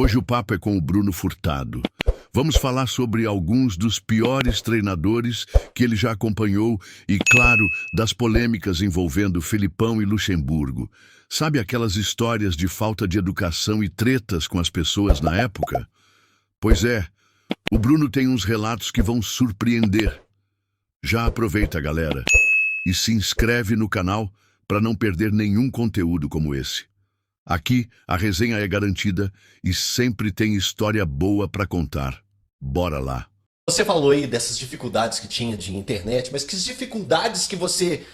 Hoje o papo é com o Bruno Furtado. Vamos falar sobre alguns dos piores treinadores que ele já acompanhou e, claro, das polêmicas envolvendo Filipão e Luxemburgo. Sabe aquelas histórias de falta de educação e tretas com as pessoas na época? Pois é, o Bruno tem uns relatos que vão surpreender. Já aproveita, galera, e se inscreve no canal para não perder nenhum conteúdo como esse. Aqui, a resenha é garantida e sempre tem história boa para contar. Bora lá. Você falou aí dessas dificuldades que tinha de internet, mas que dificuldades que você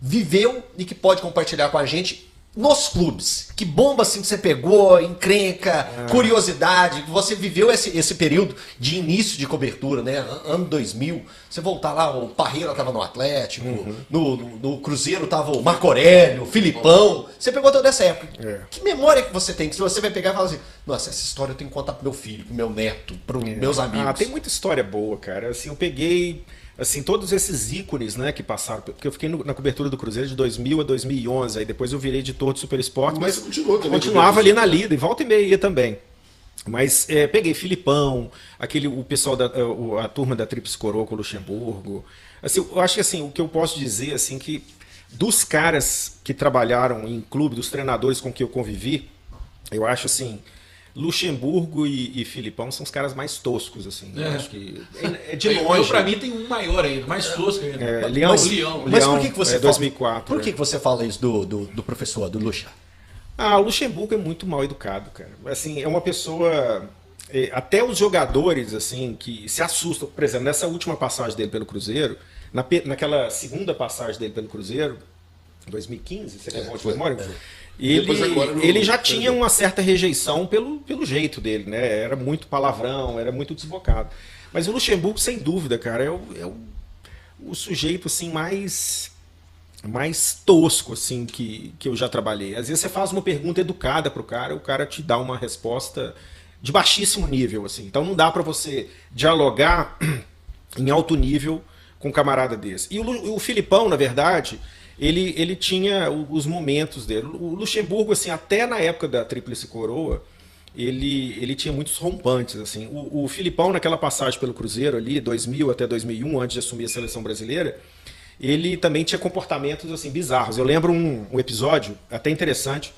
viveu e que pode compartilhar com a gente nos clubes? Que bomba assim que você pegou, encrenca, curiosidade, que você viveu esse período de início de cobertura, né? Ano 2000, você voltar lá, o Parreira tava no Atlético, no Cruzeiro tava o Marco Aurélio, o Filipão, você pegou toda essa época. Que memória que você tem, que você vai pegar e falar assim, nossa, essa história eu tenho que contar pro meu filho, pro meu neto, pros meus amigos. Tem muita história boa, cara. Assim, eu peguei assim, todos esses ícones, né, que passaram, porque eu fiquei na cobertura do Cruzeiro de 2000 a 2011, aí depois eu virei editor de Super Esporte, mas continuava ali na lida, e volta e meia também. Mas peguei Filipão, o pessoal a turma da Tríplice Coroa com o Luxemburgo. Assim, eu acho que assim, o que eu posso dizer assim que dos caras que trabalharam em clube, dos treinadores com que eu convivi, eu acho assim, Luxemburgo e Filipão são os caras mais toscos, assim. Eu acho que é de longe. Eu, pra mim, tem um maior ainda, mais tosco ainda. Leão. Mas por que você 2004. Por que você fala isso do professor, do Luxa? O Luxemburgo é muito mal educado, cara. Assim, é uma pessoa... Até os jogadores, assim, que se assustam. Por exemplo, nessa última passagem dele pelo Cruzeiro, naquela segunda passagem dele pelo Cruzeiro, 2015, você lembra de memória? Ele já tinha uma certa rejeição pelo jeito dele, né? Era muito palavrão, era muito desbocado. Mas o Luxemburgo, sem dúvida, cara, é o sujeito assim, mais tosco assim, que eu já trabalhei. Às vezes você faz uma pergunta educada pro cara, o cara te dá uma resposta de baixíssimo nível. Assim. Então não dá para você dialogar em alto nível com um camarada desse. E o Filipão, na verdade... Ele tinha os momentos dele. O Luxemburgo, assim, até na época da Tríplice Coroa, ele tinha muitos rompantes. Assim. O Filipão, naquela passagem pelo Cruzeiro ali, 2000 até 2001, antes de assumir a seleção brasileira, ele também tinha comportamentos assim, bizarros. Eu lembro um episódio até interessante.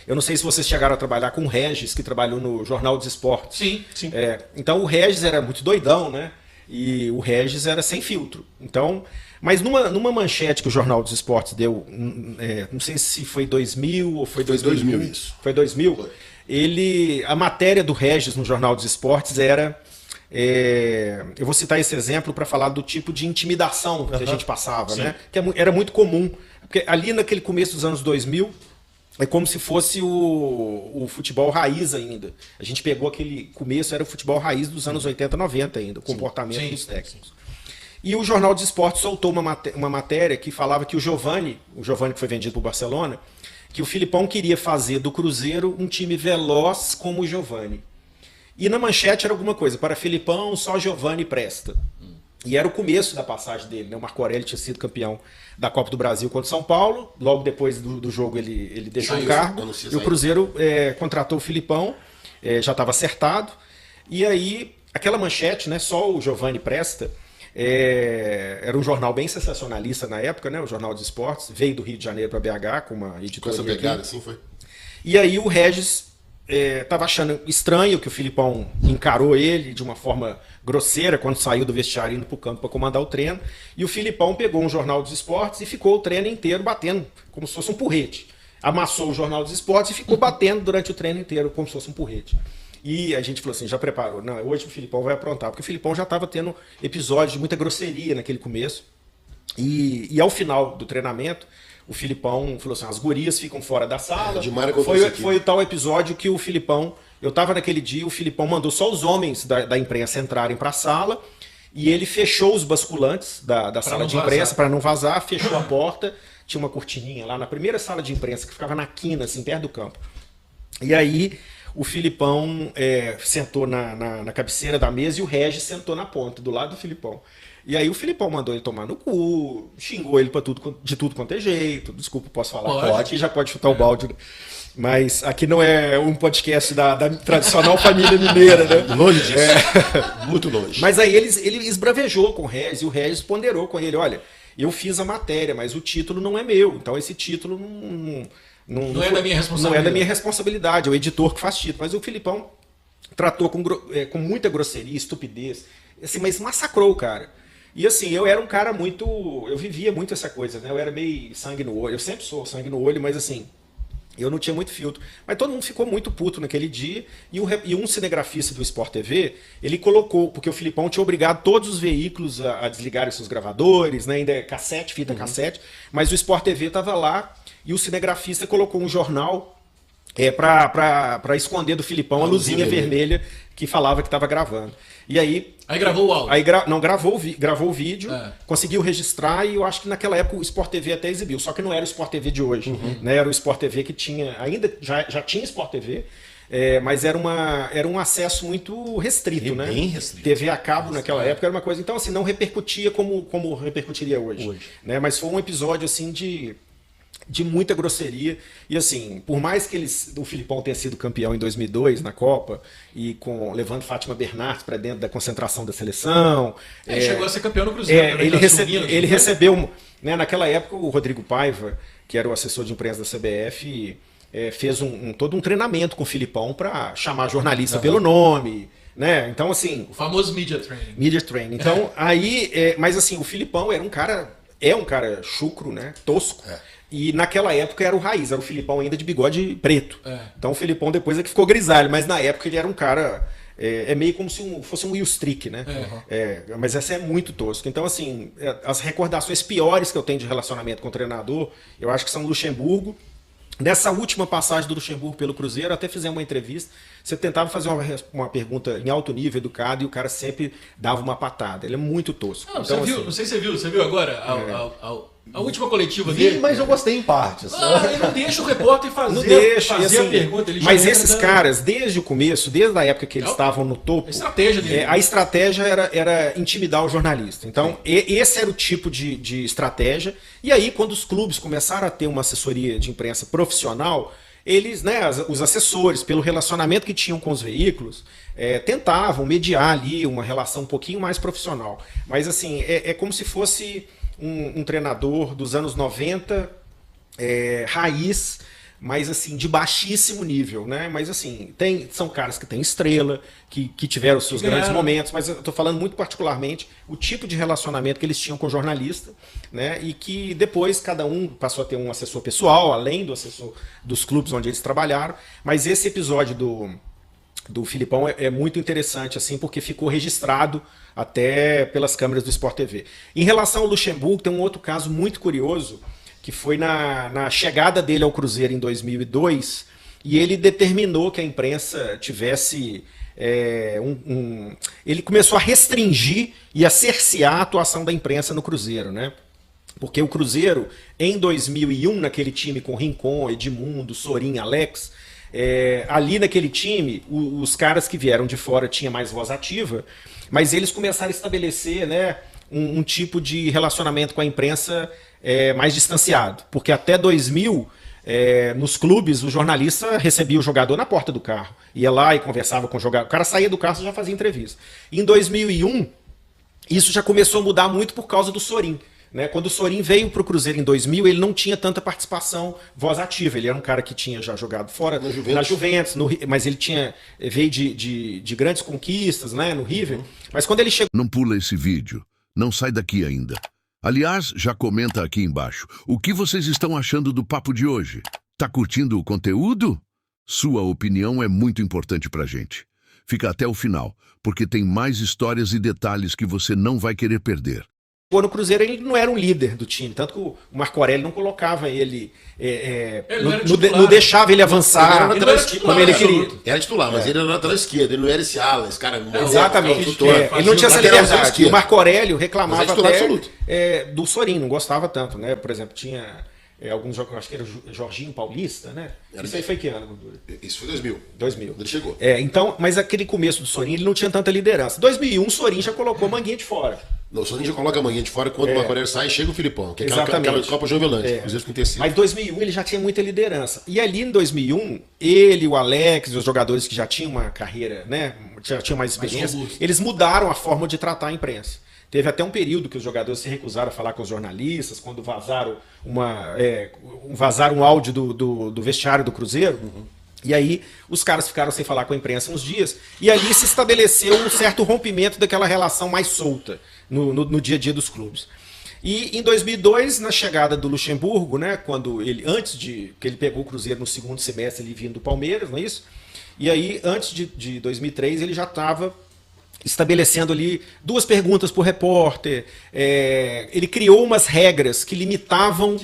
Eu não sei se vocês chegaram a trabalhar com o Regis, que trabalhou no Jornal dos Esportes. Sim. Então o Regis era muito doidão, né? E o Regis era sem filtro. Então... Mas numa manchete que o Jornal dos Esportes deu, não sei se foi 2000 ou foi 2001. Isso. Foi 2000. A matéria do Regis no Jornal dos Esportes era... eu vou citar esse exemplo para falar do tipo de intimidação que a gente passava, né? Que era muito comum. Porque ali naquele começo dos anos 2000, é como se fosse o futebol raiz ainda. A gente pegou aquele começo, era o futebol raiz dos anos 80, 90 ainda, o comportamento dos técnicos. E o Jornal dos Esportes soltou uma matéria que falava que o Giovani que foi vendido para o Barcelona, que o Filipão queria fazer do Cruzeiro um time veloz como o Giovani. E na manchete era alguma coisa, para Filipão só Giovani presta. E era o começo da passagem dele, né? O Marco Aurélio tinha sido campeão da Copa do Brasil contra o São Paulo, logo depois do jogo ele deixou o cargo, e o Cruzeiro contratou o Filipão, já estava acertado, e aí aquela manchete, né, só o Giovani presta, era um jornal bem sensacionalista na época, né? O Jornal dos Esportes, veio do Rio de Janeiro para BH com uma editoria. Com essa pegada, assim foi. E aí o Regis estava achando estranho que o Filipão encarou ele de uma forma grosseira quando saiu do vestiário indo para o campo para comandar o treino. E o Filipão pegou um Jornal dos Esportes e ficou o treino inteiro batendo, como se fosse um porrete. Amassou o Jornal dos Esportes e ficou batendo durante o treino inteiro, como se fosse um porrete. E a gente falou assim, já preparou. Não, hoje o Filipão vai aprontar, porque o Filipão já estava tendo episódios de muita grosseria naquele começo. E ao final do treinamento, o Filipão falou assim, as gurias ficam fora da sala. Foi o tal episódio que o Filipão, eu estava naquele dia, o Filipão mandou só os homens da imprensa entrarem para a sala, e ele fechou os basculantes da sala de imprensa para não vazar, fechou a porta, tinha uma cortininha lá na primeira sala de imprensa, que ficava na quina, assim, perto do campo. E aí... O Filipão sentou na cabeceira da mesa e o Regis sentou na ponta, do lado do Filipão. E aí o Filipão mandou ele tomar no cu, xingou ele de tudo quanto é jeito. Desculpa, posso falar? Pode. Aqui já pode chutar o balde. Mas aqui não é um podcast da tradicional família mineira, né? Longe disso. Muito longe. Mas aí ele esbravejou com o Regis, e o Regis ponderou com ele, olha, eu fiz a matéria, mas o título não é meu, então esse título não é da minha responsabilidade. Não é da minha responsabilidade, é o editor que faz título. Mas o Filipão tratou com muita grosseria, estupidez, assim, mas massacrou o cara. E assim, eu era um cara muito... Eu vivia muito essa coisa, né? Eu era meio sangue no olho, eu sempre sou sangue no olho, mas assim... Eu não tinha muito filtro. Mas todo mundo ficou muito puto naquele dia. E um cinegrafista do Sport TV, ele colocou, porque o Filipão tinha obrigado todos os veículos a desligarem seus gravadores, né? Ainda é cassete, fita cassete. Mas o Sport TV estava lá e o cinegrafista colocou um jornal para esconder do Filipão a luzinha vermelha que falava que estava gravando. E aí gravou o áudio. Aí gravou o vídeo, conseguiu registrar e eu acho que naquela época o Sport TV até exibiu. Só que não era o Sport TV de hoje, né? Era o Sport TV que tinha, ainda já tinha Sport TV, mas era um acesso muito restrito, né? Bem restrito. TV a cabo naquela época era uma coisa, então assim, não repercutia como repercutiria hoje. Né? Mas foi um episódio assim de muita grosseria. E assim, por mais que o Filipão tenha sido campeão em 2002 na Copa, e levando Fátima Bernardes para dentro da concentração da seleção. Chegou a ser campeão no Cruzeiro. Ele recebeu, né, naquela época, o Rodrigo Paiva, que era o assessor de imprensa da CBF, fez todo um treinamento com o Filipão para chamar jornalista pelo nome. Né? Então, assim. O famoso media training. Media training. Então, mas assim, o Filipão era um cara chucro, né? Tosco. E naquela época era o raiz, era o Filipão ainda de bigode preto. Então o Filipão depois é que ficou grisalho, mas na época ele era um cara... meio como se fosse um Will Streak, né? Mas essa é muito tosco. Então, assim, as recordações piores que eu tenho de relacionamento com o treinador, eu acho que são o Luxemburgo. Nessa última passagem do Luxemburgo pelo Cruzeiro, até fizemos uma entrevista, você tentava fazer uma pergunta em alto nível, educado, e o cara sempre dava uma patada. Ele é muito tosco. Não, então, você viu, assim, não sei se você viu agora a última coletiva dele. Mas eu gostei em partes. Ele não deixa o repórter fazer, não deixa, fazer assim, a pergunta. Ele mas já esses caras, desde o começo, desde a época que eles estavam no topo, a estratégia dele. A estratégia era intimidar o jornalista. Então, esse era o tipo de estratégia. E aí, quando os clubes começaram a ter uma assessoria de imprensa profissional, eles, né, os assessores, pelo relacionamento que tinham com os veículos, tentavam mediar ali uma relação um pouquinho mais profissional. Mas, assim, é como se fosse um treinador dos anos 90, raiz, mas assim, de baixíssimo nível, né? Mas assim, são caras que têm estrela, que tiveram os seus grandes momentos, mas eu tô falando muito particularmente o tipo de relacionamento que eles tinham com o jornalista, né? E que depois cada um passou a ter um assessor pessoal, além do assessor dos clubes onde eles trabalharam. Mas esse episódio do Filipão é muito interessante, assim, porque ficou registrado até pelas câmeras do Sport TV. Em relação ao Luxemburgo, tem um outro caso muito curioso, que foi na chegada dele ao Cruzeiro em 2002, e ele determinou que a imprensa tivesse... ele começou a restringir e a cercear a atuação da imprensa no Cruzeiro, né? Porque o Cruzeiro, em 2001, naquele time com Rincon, Edmundo, Sorin, Alex... ali naquele time, os caras que vieram de fora tinham mais voz ativa, mas eles começaram a estabelecer, né, um tipo de relacionamento com a imprensa mais distanciado. Porque até 2000, nos clubes, o jornalista recebia o jogador na porta do carro. Ia lá e conversava com o jogador. O cara saía do carro e já fazia entrevista. Em 2001, isso já começou a mudar muito por causa do Sorin. Né? Quando o Sorin veio para o Cruzeiro em 2000, ele não tinha tanta participação voz ativa. Ele era um cara que tinha já jogado fora na Juventus, mas ele veio de grandes conquistas, né, no River. Mas quando ele chegou... Não pula esse vídeo. Não sai daqui ainda. Aliás, já comenta aqui embaixo. O que vocês estão achando do papo de hoje? Tá curtindo o conteúdo? Sua opinião é muito importante pra gente. Fica até o final, porque tem mais histórias e detalhes que você não vai querer perder. No Cruzeiro ele não era um líder do time, tanto que o Marco Aurélio não colocava ele, não deixava ele avançar como ele queria. Era titular, mas ele era lateral esquerdo, ele não era esse ala, esse cara... Exatamente, ele não tinha essa liberdade. O Marco Aurélio reclamava até do Sorin, não gostava tanto, né? Por exemplo, tinha alguns jogos, acho que era o Jorginho Paulista, né? Isso aí foi que ano, Gordura? Isso foi 2000. 2000. Ele chegou. Então, mas aquele começo do Sorin, ele não tinha tanta liderança. 2001, o Sorin já colocou Manguinha de fora. Não, o Soninho já coloca a manguinha de fora quando o Marco sai, chega o Filipão, que é aquela Copa Jovelândia, Cruzeiro ficou em terceiro. Mas em 2001 ele já tinha muita liderança. E ali em 2001, ele, o Alex e os jogadores que já tinham uma carreira, né, já tinham mais experiência, eles mudaram a forma de tratar a imprensa. Teve até um período que os jogadores se recusaram a falar com os jornalistas, quando vazaram um áudio do vestiário do Cruzeiro. E aí os caras ficaram sem falar com a imprensa uns dias, e ali se estabeleceu um certo rompimento daquela relação mais solta no dia a dia dos clubes. E em 2002, na chegada do Luxemburgo, né, quando antes de que ele pegou o Cruzeiro no segundo semestre, ele vindo do Palmeiras, não é isso? E aí, antes de 2003, ele já estava estabelecendo ali 2 perguntas por repórter. Ele criou umas regras que limitavam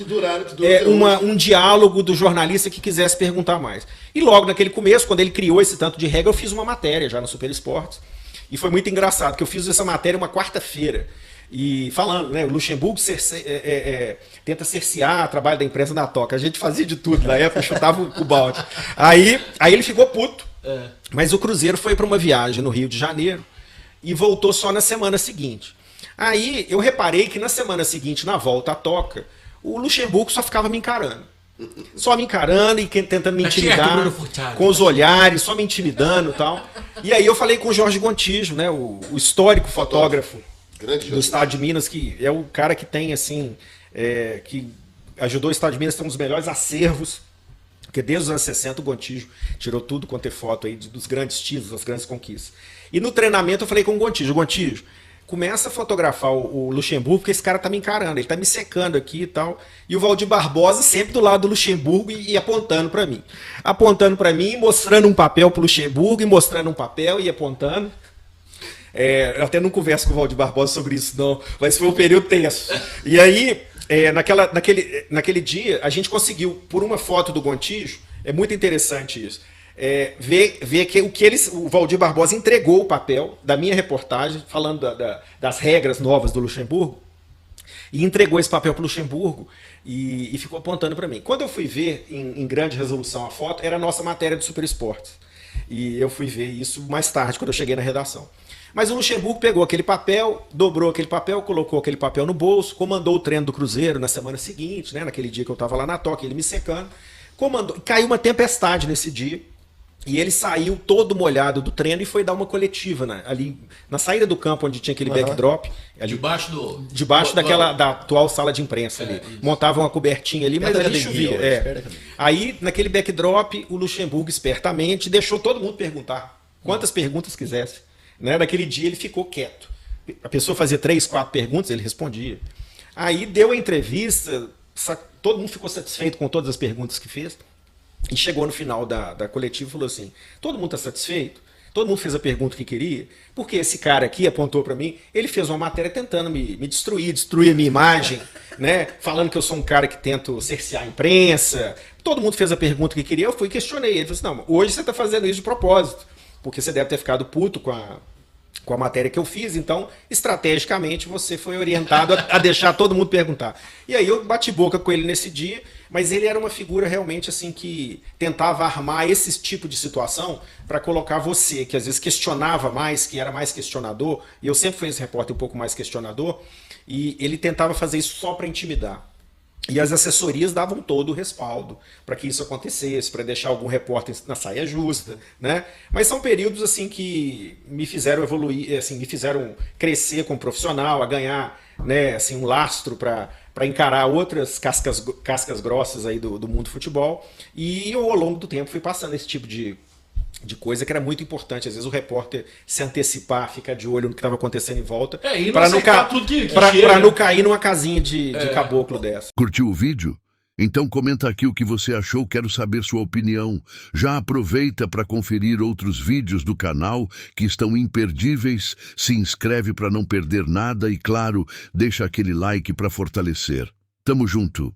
um diálogo do jornalista que quisesse perguntar mais. E logo naquele começo, quando ele criou esse tanto de regra, eu fiz uma matéria já no Super Esportes. E foi muito engraçado, que eu fiz essa matéria uma quarta-feira. E falando, né, o Luxemburgo tenta cercear o trabalho da imprensa da Toca. A gente fazia de tudo na época, chutava o balde. Aí ele ficou puto. Mas o Cruzeiro foi para uma viagem no Rio de Janeiro e voltou só na semana seguinte. Aí eu reparei que na semana seguinte, na volta à Toca, o Luxemburgo só ficava me encarando. Só me encarando e tentando me intimidar com os olhares, só me intimidando e tal. E aí eu falei com o Jorge Gontijo, né, o histórico fotógrafo do Estado de Minas, que é o cara que tem, assim, que ajudou o Estado de Minas a ter um dos melhores acervos, porque desde os anos 60 o Gontijo tirou tudo quanto é foto aí dos grandes títulos, das grandes conquistas. E no treinamento eu falei com o Gontijo, começa a fotografar o Luxemburgo, porque esse cara tá me encarando, ele tá me secando aqui e tal. E o Valdir Barbosa sempre do lado do Luxemburgo e apontando para mim. Apontando para mim, mostrando um papel pro Luxemburgo, e mostrando um papel e apontando. Eu até não converso com o Valdir Barbosa sobre isso, não, mas foi um período tenso. E aí, naquele dia, a gente conseguiu, por uma foto do Gontijo, é muito interessante isso, ver que o Valdir Barbosa entregou o papel da minha reportagem, falando das regras novas do Luxemburgo, e entregou esse papel para o Luxemburgo e ficou apontando para mim. Quando eu fui ver em grande resolução a foto, era a nossa matéria do Super Esportes. E eu fui ver isso mais tarde, quando eu cheguei na redação. Mas o Luxemburgo pegou aquele papel, dobrou aquele papel, colocou aquele papel no bolso, comandou o treino do Cruzeiro na semana seguinte, né, naquele dia que eu estava lá na Toca, ele me secando, caiu uma tempestade nesse dia, e ele saiu todo molhado do treino e foi dar uma coletiva, né, ali na saída do campo, onde tinha aquele backdrop. Ali, debaixo da atual sala de imprensa ali. Montava uma cobertinha ali, mas ali chovia. Aí, naquele backdrop, o Luxemburgo espertamente deixou todo mundo perguntar quantas perguntas quisesse. Né? Naquele dia ele ficou quieto. A pessoa fazia 3, 4 perguntas, ele respondia. Aí deu a entrevista, todo mundo ficou satisfeito com todas as perguntas que fez. E chegou no final da coletiva e falou assim: todo mundo está satisfeito? Todo mundo fez a pergunta que queria? Porque esse cara aqui apontou para mim, ele fez uma matéria tentando me destruir a minha imagem, né? Falando que eu sou um cara que tento cercear a imprensa. Todo mundo fez a pergunta que queria, eu fui e questionei. Ele falou assim: não, hoje você está fazendo isso de propósito, porque você deve ter ficado puto com a matéria que eu fiz, então, estrategicamente, você foi orientado a deixar todo mundo perguntar. E aí eu bati boca com ele nesse dia, mas ele era uma figura realmente assim que tentava armar esse tipo de situação para colocar você, que às vezes questionava mais, que era mais questionador, e eu sempre fui esse repórter um pouco mais questionador, e ele tentava fazer isso só para intimidar. E as assessorias davam todo o respaldo para que isso acontecesse, para deixar algum repórter na saia justa, né? Mas são períodos assim que me fizeram evoluir, assim, me fizeram crescer como profissional, a ganhar, né, assim, um lastro para encarar outras cascas grossas aí do mundo do futebol. E eu, ao longo do tempo, fui passando esse tipo de coisa que era muito importante. Às vezes o repórter se antecipar, ficar de olho no que estava acontecendo em volta, para não cair numa casinha de caboclo dessa. Curtiu o vídeo? Então comenta aqui o que você achou, quero saber sua opinião. Já aproveita para conferir outros vídeos do canal que estão imperdíveis, se inscreve para não perder nada e, claro, deixa aquele like para fortalecer. Tamo junto!